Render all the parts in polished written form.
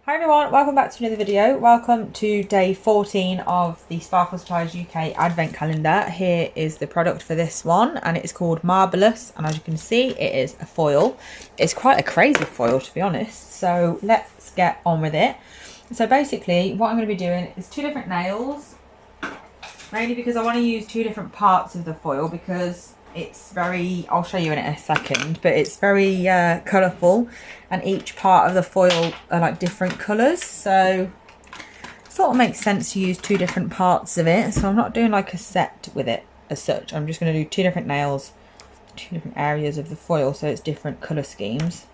Hi everyone, welcome back to another video. Welcome to day 14 of the Sparkle Supplies UK Advent Calendar. Here is the product for this one and it's called Marbellous, and as you can see it is a foil. It's quite a crazy foil to be honest, so let's get on with it. So basically what I'm going to be doing is two different nails, mainly because I want to use two different parts of the foil because it's very, I'll show you in a second, but it's very colourful and each part of the foil are like different colours, so it sort of makes sense to use two different parts of it. So I'm not doing like a set with it as such, I'm just going to do two different nails, two different areas of the foil, so it's different colour schemes.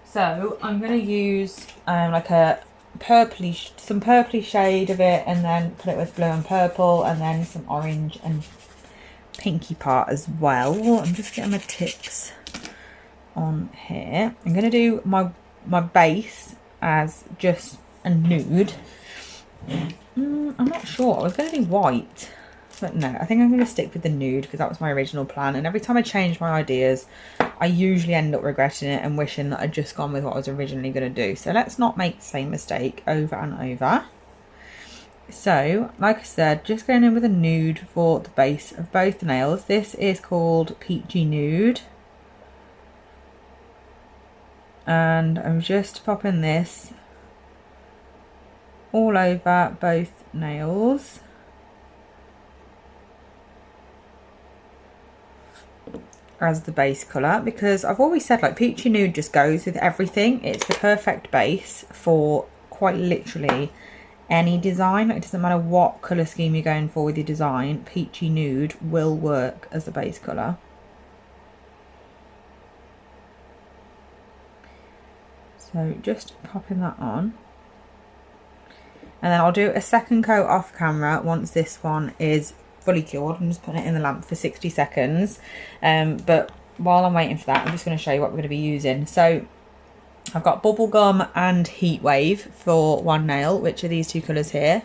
So I'm going to use like a purplish, some purpley shade of it, and then put it with blue and purple, and then some orange and pinky part as well. I'm just getting my tips on here. I'm going to do my base as just a nude. I'm not sure, I was going to do white, but no, I think I'm going to stick with the nude because that was my original plan, and every time I change my ideas I usually end up regretting it and wishing that I'd just gone with what I was originally going to do. So let's not make the same mistake over and over. So, like I said, just going in with a nude for the base of both nails. This is called Peachy Nude. And I'm just popping this all over both nails. As the base colour, because I've always said like Peachy Nude just goes with everything. It's the perfect base for quite literally any design. It doesn't matter what colour scheme you're going for with your design, Peachy Nude will work as the base colour. So just popping that on, and then I'll do a second coat off camera once this one is fully cured. I'm just putting it in the lamp for 60 seconds, but while I'm waiting for that I'm just going to show you what we're going to be using. So I've got Bubblegum and Heat Wave for one nail, which are these two colours here,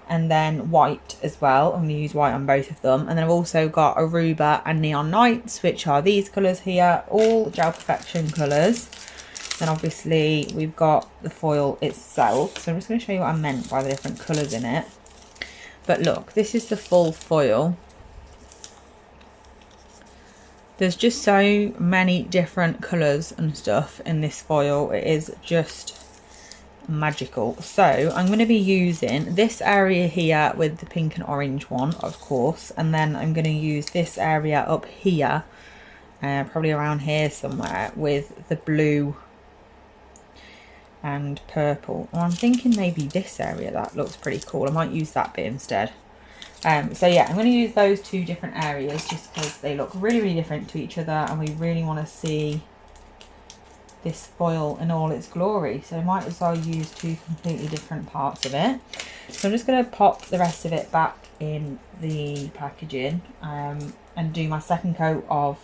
and then white as well. I'm going to use white on both of them, and then I've also got Aruba and Neon Nights, which are these colours here, all Gel Perfection colours. Then obviously we've got the foil itself, so I'm just going to show you what I meant by the different colours in it. But look, this is the full foil. There's just so many different colours and stuff in this foil. It is just magical. So I'm going to be using this area here with the pink and orange one, of course. And then I'm going to use this area up here, probably around here somewhere, with the blue and purple. And I'm thinking maybe this area, that looks pretty cool. I might use that bit instead. So yeah, I'm going to use those two different areas just because they look really, really different to each other, and we really want to see this foil in all its glory. So I might as well use two completely different parts of it. So I'm just going to pop the rest of it back in the packaging and do my second coat of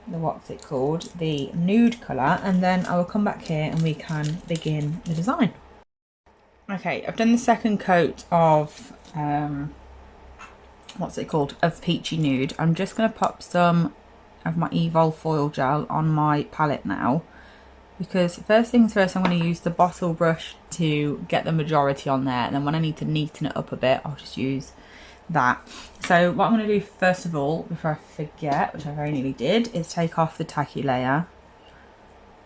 the, what's it called, the nude colour, and then I will come back here and we can begin the design. Okay, I've done the second coat of what's it called, of Peachy Nude. I'm just going to pop some of my Evol foil gel on my palette now, because first things first, I'm going to use the bottle brush to get the majority on there, and then when I need to neaten it up a bit I'll just use that. So what I'm going to do first of all, before I forget, which I very nearly did, is take off the tacky layer,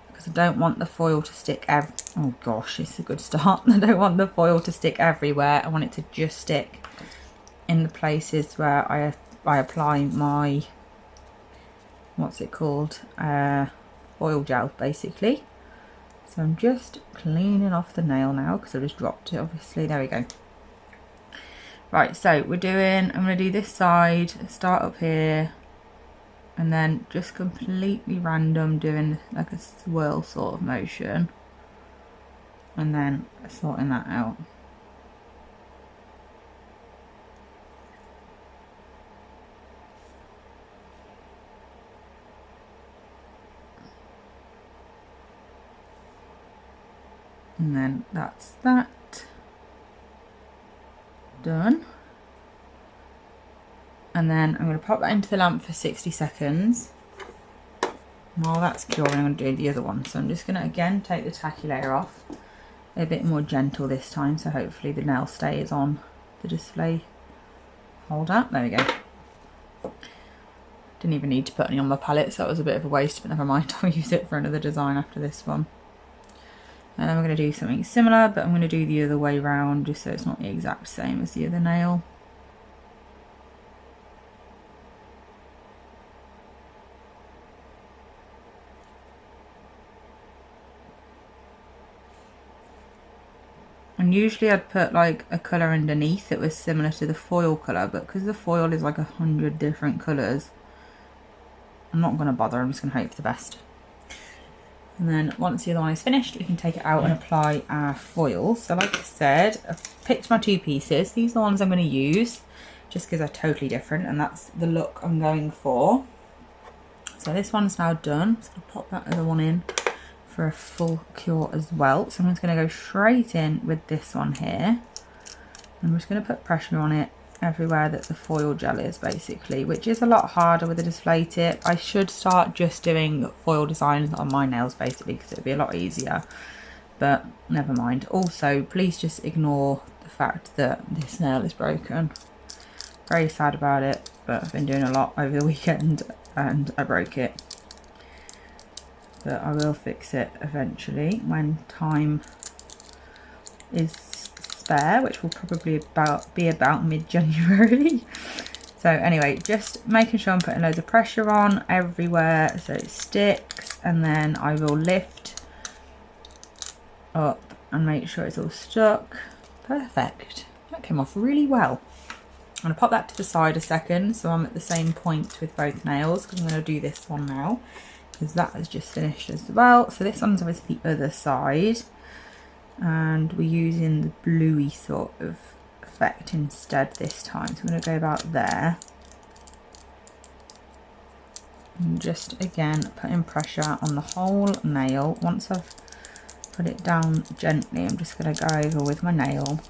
because I don't want the foil to stick oh gosh, it's a good start. I don't want the foil to stick everywhere. I want it to just stick in the places where I apply my, what's it called, foil gel basically. So I'm just cleaning off the nail now because I just dropped it obviously. There we go. Right, so we're doing, I'm going to do this side, start up here, and then just completely random doing like a swirl sort of motion, and then sorting that out. And then that's that done. And then I'm going to pop that into the lamp for 60 seconds. While that's curing, I'm going to do the other one. So I'm just going to again take the tacky layer off. A bit more gentle this time, so hopefully the nail stays on the display holder. There we go. Didn't even need to put any on my palette, so that was a bit of a waste, but never mind. I'll use it for another design after this one. And then we're going to do something similar, but I'm going to do the other way round just so it's not the exact same as the other nail. And usually I'd put like a colour underneath that was similar to the foil colour, but because the foil is like 100 different colours, I'm not going to bother. I'm just going to hope for the best. And then once the other one is finished, we can take it out and apply our foil. So like I said, I've picked my 2 pieces. These are the ones I'm going to use just because they're totally different, and that's the look I'm going for. So this one's now done. So I'll pop that other one in for a full cure as well. So I'm just going to go straight in with this one here. I'm just going to put pressure on it everywhere that the foil gel is, basically, which is a lot harder with a display tip. I should start just doing foil designs on my nails basically because it would be a lot easier, but never mind. Also, please just ignore the fact that this nail is broken. Very sad about it, but I've been doing a lot over the weekend and I broke it. But I will fix it eventually when time is spare, which will probably be about mid-January. So anyway, just making sure I'm putting loads of pressure on everywhere so it sticks, and then I will lift up and make sure it's all stuck. Perfect. That came off really well. I'm going to pop that to the side a second so I'm at the same point with both nails, because I'm going to do this one now because that has just finished as well. So this one's obviously the other side, and we're using the bluey sort of effect instead this time. So I'm going to go about there and just again putting pressure on the whole nail. Once I've put it down gently, I'm just going to go over with my nail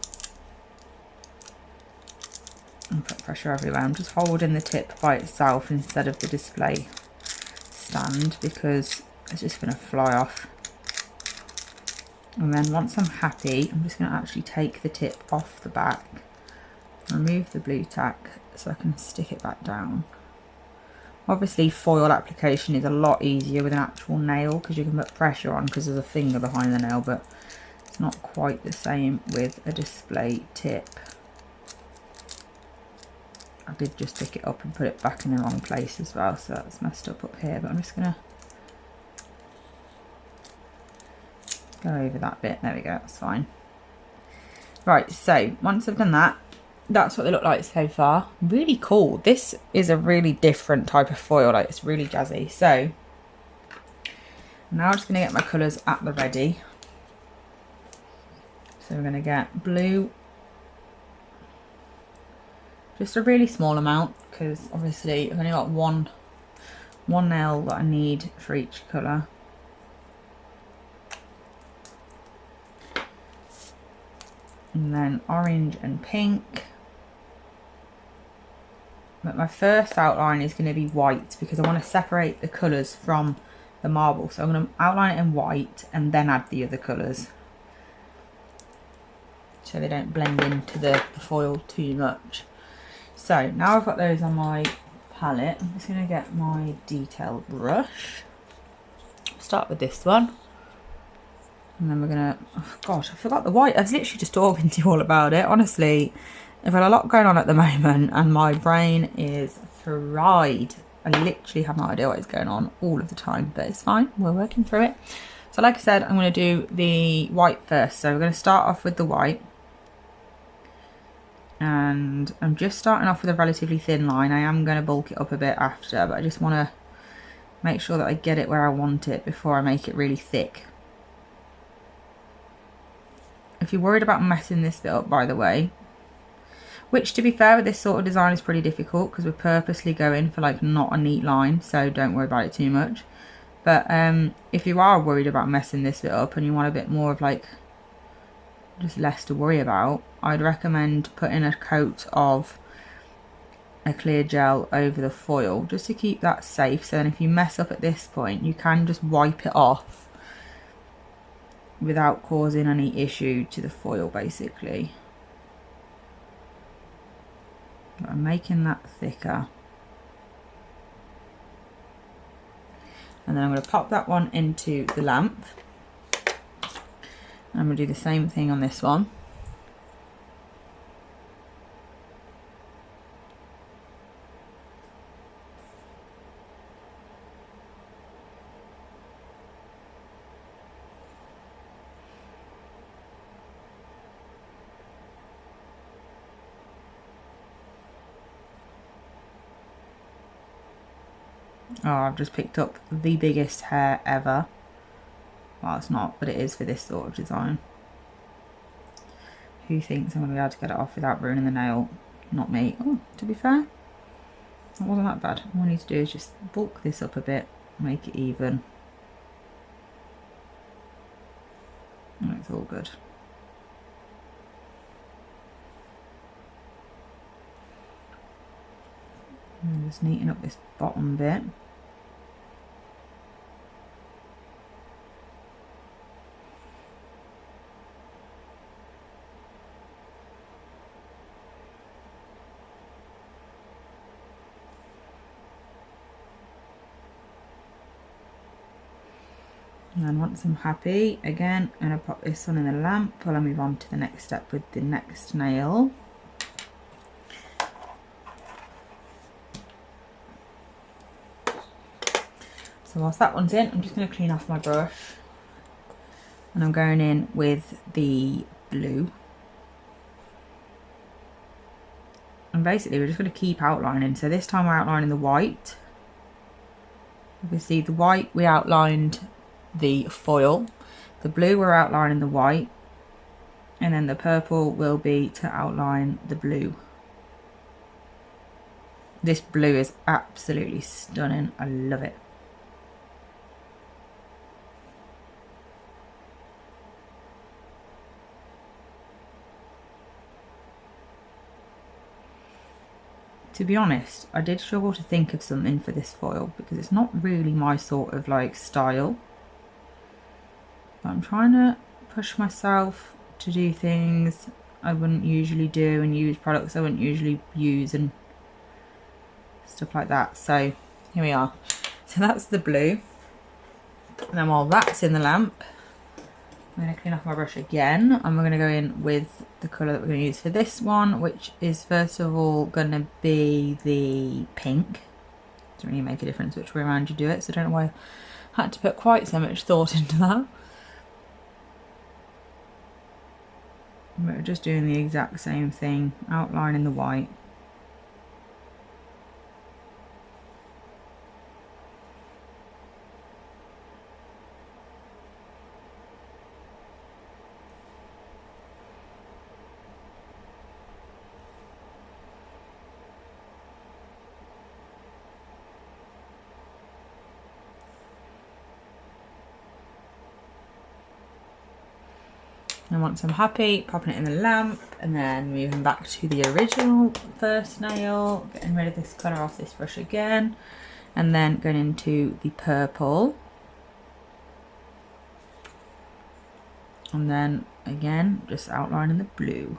and put pressure everywhere. I'm just holding the tip by itself instead of the display stand because it's just going to fly off. And then once I'm happy, I'm just going to actually take the tip off the back, remove the blue tack so I can stick it back down. Obviously foil application is a lot easier with an actual nail because you can put pressure on because there's a finger behind the nail, but it's not quite the same with a display tip. I did just pick it up and put it back in the wrong place as well, so that's messed up here, but I'm just going to go over that bit. There we go, that's fine. Right, so once I've done that, that's what they look like so far. Really cool. This is a really different type of foil, like it's really jazzy. So now I'm just going to get my colours at the ready. So we're going to get blue, just a really small amount because obviously I've only got one nail that I need for each colour. And then orange and pink. But my first outline is going to be white because I want to separate the colours from the marble. So I'm going to outline it in white and then add the other colours, so they don't blend into the foil too much. So now I've got those on my palette, I'm just going to get my detail brush. Start with this one. And then we're going to, oh gosh, I forgot the white. I was literally just talking to you all about it. Honestly, I've got a lot going on at the moment and my brain is fried. I literally have no idea what is going on all of the time, but it's fine. We're working through it. So like I said, I'm going to do the white first. So we're going to start off with the white. And I'm just starting off with a relatively thin line. I am going to bulk it up a bit after, but I just want to make sure that I get it where I want it before I make it really thick. If you're worried about messing this bit up, by the way, which to be fair with this sort of design is pretty difficult because we're purposely going for like not a neat line, so don't worry about it too much. But if you are worried about messing this bit up and you want a bit more of like just less to worry about, I'd recommend putting a coat of a clear gel over the foil just to keep that safe, so then if you mess up at this point you can just wipe it off without causing any issue to the foil basically. But I'm making that thicker, and then I'm going to pop that one into the lamp. I'm going to do the same thing on this one. Oh, I've just picked up the biggest hair ever. Well, it's not, but it is for this sort of design. Who thinks I'm going to be able to get it off without ruining the nail? Not me. Oh, to be fair, that wasn't that bad. All I need to do is just bulk this up a bit, make it even. And it's all good. I'm just neaten up this bottom bit. And then once I'm happy, again, I'm going to pop this on in the lamp while I move on to the next step with the next nail. So whilst that one's in, I'm just going to clean off my brush. And I'm going in with the blue. And basically we're just going to keep outlining. So this time we're outlining the white. Obviously the white we outlined the foil. The blue we're outlining the white. And then the purple will be to outline the blue. This blue is absolutely stunning. I love it. To be honest, I did struggle to think of something for this foil because it's not really my sort of like style. But I'm trying to push myself to do things I wouldn't usually do and use products I wouldn't usually use and stuff like that. So here we are. So that's the blue. And then while that's in the lamp, I'm going to clean off my brush again, and we're going to go in with the colour that we're going to use for this one, which is first of all going to be the pink. Doesn't really make a difference which way around you do it, so I don't know why I had to put quite so much thought into that. We're just doing the exact same thing, outlining the white. And once I'm happy, popping it in the lamp, and then moving back to the original first nail, getting rid of this colour off this brush again, and then going into the purple. And then again, just outlining the blue.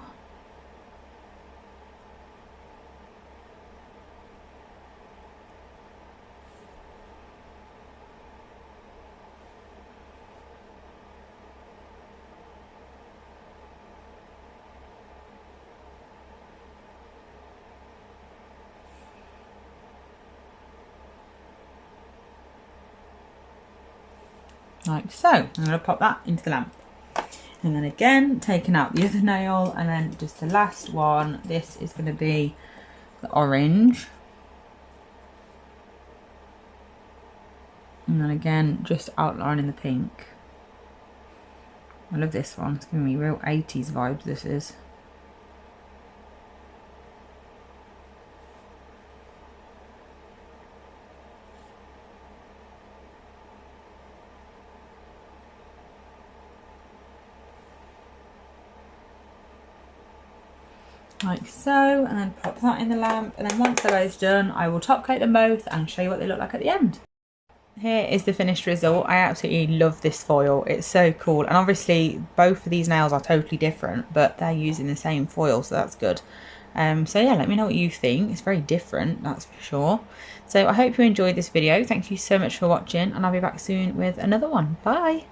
Like so. I'm going to pop that into the lamp. And then again, taking out the other nail, and then just the last one. This is going to be the orange. And then again, just outlining the pink. I love this one. It's giving me real 80s vibes, this is. like so, and then pop that in the lamp, and then once they're both done I will top coat them both and show you what they look like at the end. Here is the finished result. I absolutely love this foil, it's so cool, and obviously both of these nails are totally different but they're using the same foil, so that's good. So yeah, let me know what you think. It's very different, that's for sure. So I hope you enjoyed this video. Thank you so much for watching, and I'll be back soon with another one. Bye.